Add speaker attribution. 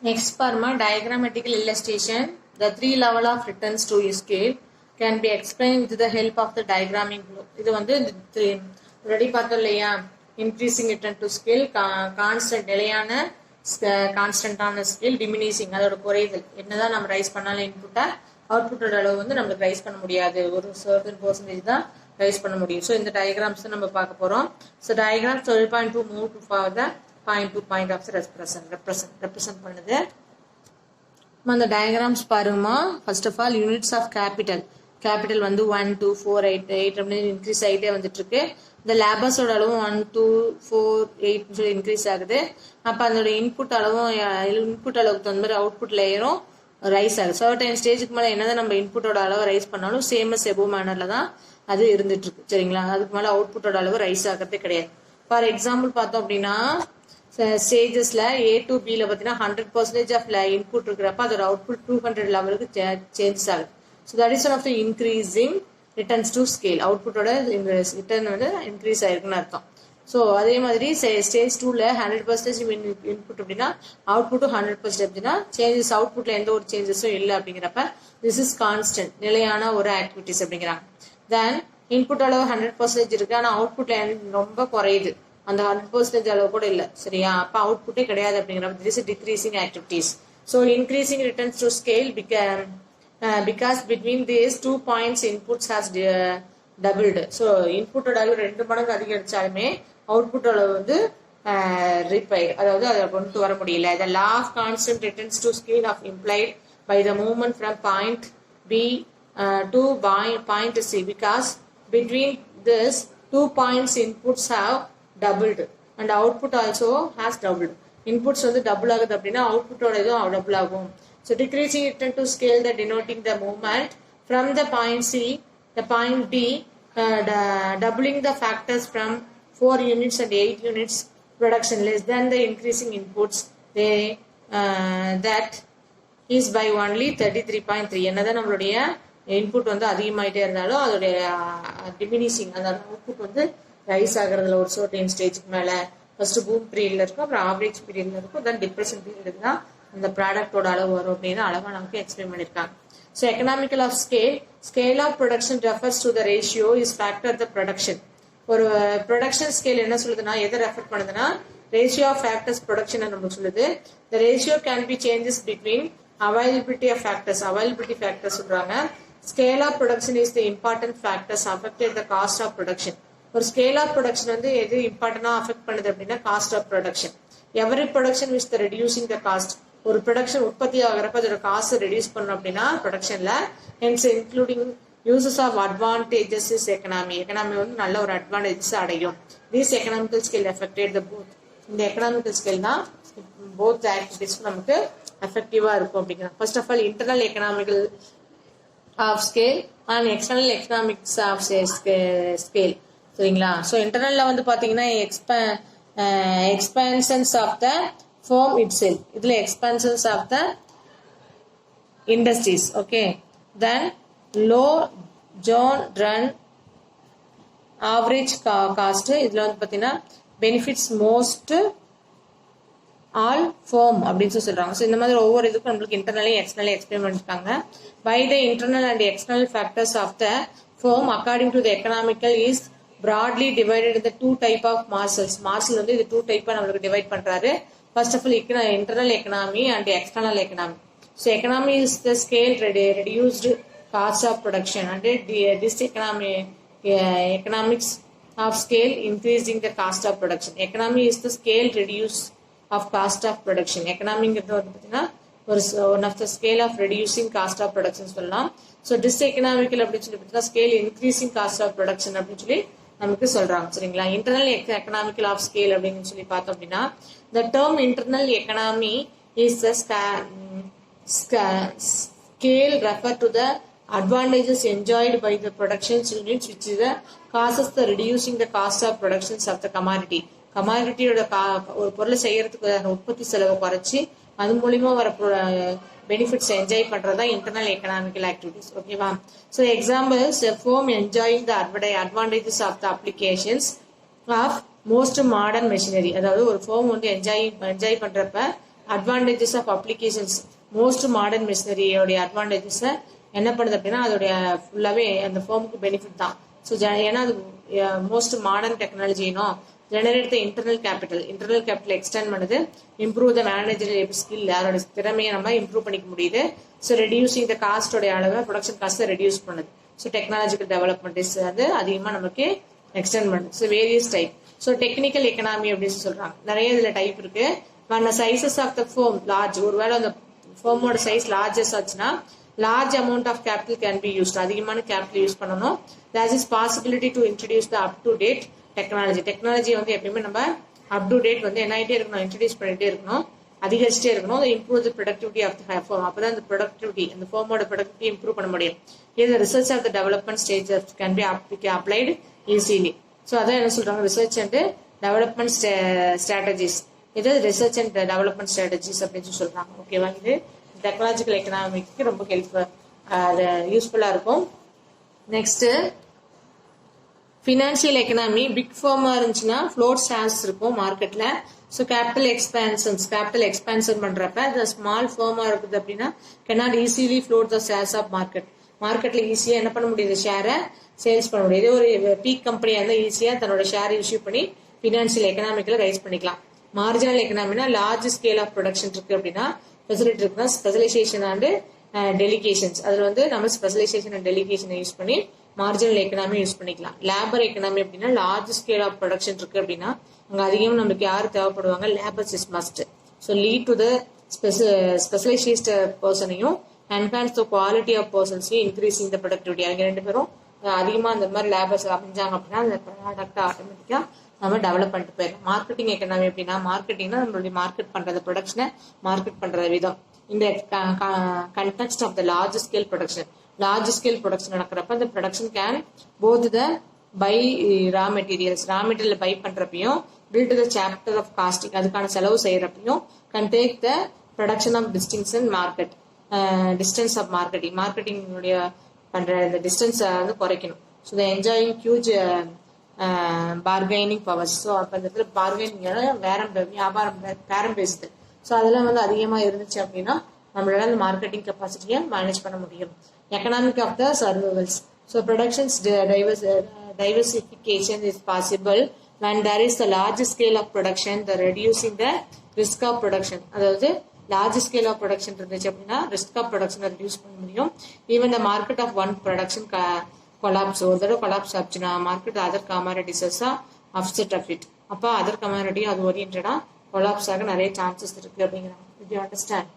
Speaker 1: Next, Parma, diagrammatical illustration. The three level of returns to a scale can be explained with the help of the diagramming below. இது வந்து already பார்த்தோம் இல்லையா, increasing return to scale, constant நிலையான கான்ஸ்டன்டான scale, diminishing அதோட குறைதல். என்னதான் நம்ம rice பண்ணாலும் இன்புட்டை அவுட்புட்டோட அளவு வந்து நம்மளுக்கு ரைஸ் பண்ண முடியாது, ஒரு சர்டன் பெர்சன்டேஜ் தான் ரைஸ் பண்ண முடியும். ஸோ இந்த டயக்ராம்ஸ் தான் நம்ம பார்க்க போகிறோம். So diagram 12.2 move to for the point to point of represent பண்ணுது. அந்த டயக்ராம்ஸ் பாருங்கம்மா. First of all units of capital வந்து 1 2 4 8 8 அப்படின்னு இன்க்ரீஸ் ஆகிட்டே வந்துட்டு இருக்கு. இந்த லேபர்ஸோட அளவும் 1 2 4 8 சொல்லி இன்க்ரீஸ் ஆகுது. அப்போ அதோட இன்புட் அளவுக்கு தகுந்த மாதிரி அவுட்புட் லேயரும் ரைஸ் ஆகுது. சர்டைன் ஸ்டேஜுக்கு மேலே என்னதான் நம்ம இன்புட்டோட அளவு ரைஸ் பண்ணாலும் சேமஸ் எபோ மேனரில் தான் அது இருந்துட்டு இருக்கு. சரிங்களா? அதுக்கு மேலே அவுட்புட்டோட அளவு ரைஸ் ஆகிறதே கிடையாது. ஃபார் எக்ஸாம்பிள் பார்த்தோம் அப்படின்னா ஸ்டேஜஸ்ல A to B ல பார்த்தீங்கன்னா 100% ஆஃப் இன்புட் இருக்கிறப்ப அதோட அவுட்புட் 200 லெவலுக்கு சேஞ்ச் ஆகுது. So that is one of the increasing returns to scale. அவுட்புட்டோட ரிட்டர்ன் வந்து இன்க்ரீஸ் ஆயிருக்குன்னு அர்த்தம். ஸோ அதே மாதிரி ஸ்டேஜ் 2ல 100% இன்புட் அப்படின்னா அவுட்புட்டும் 100% அப்படின்னா சேஞ்சஸ் அவுட்புட்ல எந்த ஒரு சேஞ்சஸும் இல்லை அப்படிங்கிறப்ப திஸ் இஸ் கான்ஸ்டன்ட், நிலையான ஒரு ஆக்டிவிட்டிஸ் அப்படிங்கிறாங்க. தென் இன்புட் அளவு 100% இருக்கு, ஆனால் அவுட்புட்ல ரொம்ப குறையுது, அந்த 100% அளவு கூட இல்லை. சரியா? அப்போ அவுட்புட்டே கிடையாது அப்படிங்கிறப்ப this is decreasing activities. So increasing returns to scale because between these 2 points inputs has doubled. So input அளவு 2 மடங்கு அதிகரிச்சாலுமே அவுட்புட் அளவு வந்து ரிப்பைர், அதாவது அதை கொண்டு வர முடியல. The law of constant returns to scale of implied by the movement from point B to point C, because between this 2 points inputs have doubled and output also has doubled. Inputs வந்து double ஆகுது அப்படின்னா அவுட்புட்டோட இதுவும் double ஆகும். So decreasing return to scale that denoting the movement from the point C, the point B, doubling the factors from 4 units and 8 units production less than the increasing inputs. That is by only 33.3. என்னதான் நம்மளுடைய input வந்து அதிகமாயிட்டே இருந்தாலும் அதோடைய diminishing, அந்த output வந்து rice ஆகுறதுல ஒரு certain ஸ்டேஜுக்கு மேலே ஃபர்ஸ்ட் பூம் பீரியட்ல இருக்கும், அப்புறம் ஆவரேஜ் பீரியட்ல இருக்கும், தென் டிப்ரெஷன் பீரியடுக்கு தான் அந்த ப்ராடக்டோட அளவு வரும் அப்படின்னு அழகாக நமக்கு எக்ஸ்பிளைன் பண்ணியிருக்காங்க. So economical of scale of production refers to the ratio is factor the production. ஒரு ப்ரொடக்ஷன் ஸ்கேல் என்ன சொல்லுதுன்னா, எதை ரெஃபர் பண்ணுதுன்னா ரேஷியோ ஆஃப் ஃபேக்டர்ஸ் ப்ரொடக்ஷன் நமக்கு சொல்லுது. The ratio can be changes between availability of factors, availability factors சொல்றாங்க. Scale of production is the important factors affected the cost of production. ஒரு scale of production வந்து எது இம்பார்ட்டன்டா affect பண்ணுது அப்படின்னா cost of production. Every production with the reducing the cost. ஒரு production உற்பத்தி ஆகிறப்ப அதோட காஸ்ட் ரெடியூஸ் பண்ணணும் அப்படின்னா ப்ரொடக்ஷன்ல hence including uses of advantages is economy வந்து நல்ல ஒரு அட்வான்டேஜஸ் அடையும். These economical scale effected the both. இந்த எக்கனாமிக்கல் ஸ்கேல் தான் போத் ஆக்டிவிட்டிஸ்க்கும் நமக்கு எஃபெக்டிவா இருக்கும் அப்படிங்கிறாங்க. First of all internal economical of scale and external economics of scale. சரிங்களா? ஸோ இன்டர்னல்ல வந்து பாத்தீங்கன்னா expansions of the firm itself, இதுல expansions of the industries. Okay, then low zone run average cost, இதுல வந்து பாத்தீங்கன்னா benefits most all firm அப்படின்னு சொல்றாங்க. ஸோ இந்த மாதிரி ஒவ்வொரு இதுக்கும் நம்மளுக்கு இன்டர்னலி எக்ஸ்டர்னலி எக்ஸ்பிளைன் பண்ணிருக்காங்க. By the internal and external factors of the firm according to the economical is broadly divided into 2 type of Marshall வந்து இது 2 டைப்பா நம்மளுக்கு டிவைட் பண்றாரு. First of all, internal economy and external economy. So economy is the scale reduced cost of production, and this economics of scale increasing the cost of production. Economy is the scale reduce of cost of production. Economy one of the scale of reducing cost of production சொல்லலாம். So this economical அப்படின்னு சொல்லி scale increasing cost of production அப்படின்னு சொல்லி நமக்கு சொல்றாங்க. சரிங்களா? Internal economical of scale அப்படின்னு சொல்லி பார்த்தோம் அப்படின்னா the term internal economy is the scale refer to the advantages enjoyed by the production units which is the causes the reducing the cost of productions of the commodity. கமாடிட்டியோட ஒரு பொருளை செய்யறதுக்கு உற்பத்தி செலவை குறைச்சி அது மூலியமா வர பெனிஃபிட்ஸ் என்ஜாய் பண்றதா இன்டர்னல் எக்கனாமிக்கல் ஆக்டிவிட்டிஸ். ஓகேவா? So examples firm enjoying the advantages of the applications of most modern machinery. அதாவது ஒரு ஃபோம் வந்து என்ஜாய் பண்றப்ப advantages of applications most modern மிஷினரியோடைய அட்வான்டேஜஸை என்ன பண்ணுது அப்படின்னா அதோடைய ஃபுல்லாகவே அந்த ஃபேமுக்கு பெனிஃபிட் தான். ஸோ ஏன்னா அது மோஸ்ட் மாடர்ன் டெக்னாலஜினோ generate the internal capital extend பண்ணுது, இம்ப்ரூவ் த மேனேஜர் ஸ்கில், அதோட திறமையை நம்ம இம்ப்ரூவ் பண்ணிக்க முடியுது. ஸோ ரெடியூசிங் த காஸ்டோடைய அளவை ப்ரொடக்ஷன் காஸ்ட்டை ரெடியூஸ் பண்ணுது. ஸோ டெக்னாலஜிக்கல் டெவலப்மெண்ட் வந்து அதிகமாக நமக்கு எக்ஸ்டெண்ட் பண்ணுது. So various type. So technical economy அப்படின்னு சொல்றாங்க. நிறைய இதில் டைப் இருக்கு. Sizes of the firm large, ஒருவேளை அந்த ஃபோமோட சைஸ் லார்ஜஸ் ஆச்சுன்னா large amount of capital can be used, அதிகமான கேபிட்டல் யூஸ் பண்ணணும். There is possibility to introduce the up to date technology வந்து எப்பயுமே நம்ம அப் டு டேட் வந்து என்ன ஆகிட்டே இருக்கணும், இன்ட்ரடியூஸ் பண்ணிட்டே இருக்கணும், அதிகரிச்சிட்டே இருக்கணும். Improve the productivity of the firm, அப்பதான் அந்த ப்ரொடக்டிவிட்டி அந்த ஃபோமோட ப்ரொடக்டிவிட்டி இம்ப்ரூவ் பண்ண முடியும். இது research of the development stage can be applied easily. So அதான் என்ன சொல்றாங்க, ரிசர்ச் அண்ட் டெவலப்மெண்ட் ஸ்ட்ராட்டஜிஸ். இது ரிசர்ச் அண்ட் டெவலப்மெண்ட் ஸ்ட்ராட்டஜிஸ் அப்படின்னு சொல்றாங்க. ஓகேவா, இது டெக்னாலஜிக்கல் எக்கனாமிக்கு ரொம்ப யூஸ்ஃபுல்லா இருக்கும். Next financial economy. பிக் ஃபார்மா இருந்துச்சுன்னா ஃப்ளோட் ஷேர்ஸ் இருக்கும் மார்க்கெட்ல. ஸோ கேபிட்டல் எக்ஸ்பேன்ஷன் பண்றப்ப இந்த ஸ்மால் ஃபார்மா இருக்குது அப்படின்னா cannot easily float the shares of மார்க்கெட்ல ஈஸியா என்ன பண்ண முடியுது, ஷேரை சேல்ஸ் பண்ண முடியுது. ஒரு பீக் கம்பெனியா இருந்தா ஈஸியா தன்னோட ஷேர் இஷ்யூ பண்ணி ஃபினான்ஷியல் எக்கனாமிக்ல ரைஸ் பண்ணிக்கலாம். மார்ஜினல் எக்கனாமினா லார்ஜ் ஸ்கேல் ஆஃப் ப்ரொடக்ஷன் இருக்கு அப்படின்னா ஃபெசிலிட்டி இருக்குன்னா ஸ்பெஷலைசேஷன் அண்ட் டெலிகேஷன்ஸ், அதுல வந்து நம்ம ஸ்பெஷலைசேஷன் அண்ட் டெலிகேஷனை யூஸ் பண்ணி மார்ஜினல் எக்கனாமி யூஸ் பண்ணிக்கலாம். லேபர் எக்கனாமி அப்படின்னா லார்ஜ் ஸ்கேல் ஆஃப் ப்ரொடக்ஷன் இருக்கு அப்படின்னா அங்க அதிகமாக நமக்கு யார் தேவைப்படுவாங்க, labours is must. So lead to the specialised பர்சனையும் என்ஹான்ஸ் த குவாலிட்டி ஆஃப் பர்சன்ஸையும் இன்க்ரீஸிங் த ப்ரொடக்டிவிட்டி. அவங்க ரெண்டு பேரும் அதிகமாக அந்த மாதிரி லேபர்ஸ் அமைஞ்சாங்க அப்படின்னா அந்த ப்ராடக்ட் ஆட்டோமேட்டிக்கா நம்ம டெவலப் பண்ணிட்டு போயிடலாம். மார்க்கெட்டிங் எக்கனாமி அப்படின்னா மார்க்கெட்டிங்னா நம்மளுடைய மார்க்கெட் பண்றது, ப்ரொடக்ஷனை மார்க்கெட் பண்ற விதம். இந்த context of the large scale production நடக்கிறப்ப அந்த production can both the buy raw material buy பண்றப்பையும் build the chapter of costing, அதுக்கான செலவு செய்யறப்பையும் can take the production of distance of marketing பண்ற இந்த டிஸ்டன்ஸை வந்து குறைக்கணும். So the enjoying huge bargaining powers. So அப்போ இந்த இடத்துல பார்கெனிங் வியாபாரம் பேரம் பேசுது. ஸோ அதெல்லாம் வந்து அதிகமாக இருந்துச்சு அப்படின்னா நம்மளால அந்த மார்க்கெட்டிங் கெப்பாசிட்டியை மேனேஜ் பண்ண முடியும். Economic of the survivals. So productions diversification is possible when there is a large scale of production, the reducing the risk of production. அதாவது large scale of production இருந்துச்சு அப்படின்னா risk of production reduce பண்ண முடியும். Even the market of one production collapse, ஒரு தடவை collapse ஆச்சுன்னா market other commodities upset of it. அப்போ other commodity அது ஓரியன்டா கொலாப்ஸ் ஆக நிறைய சான்சஸ் இருக்கு அப்படிங்கிறாங்க. You understand?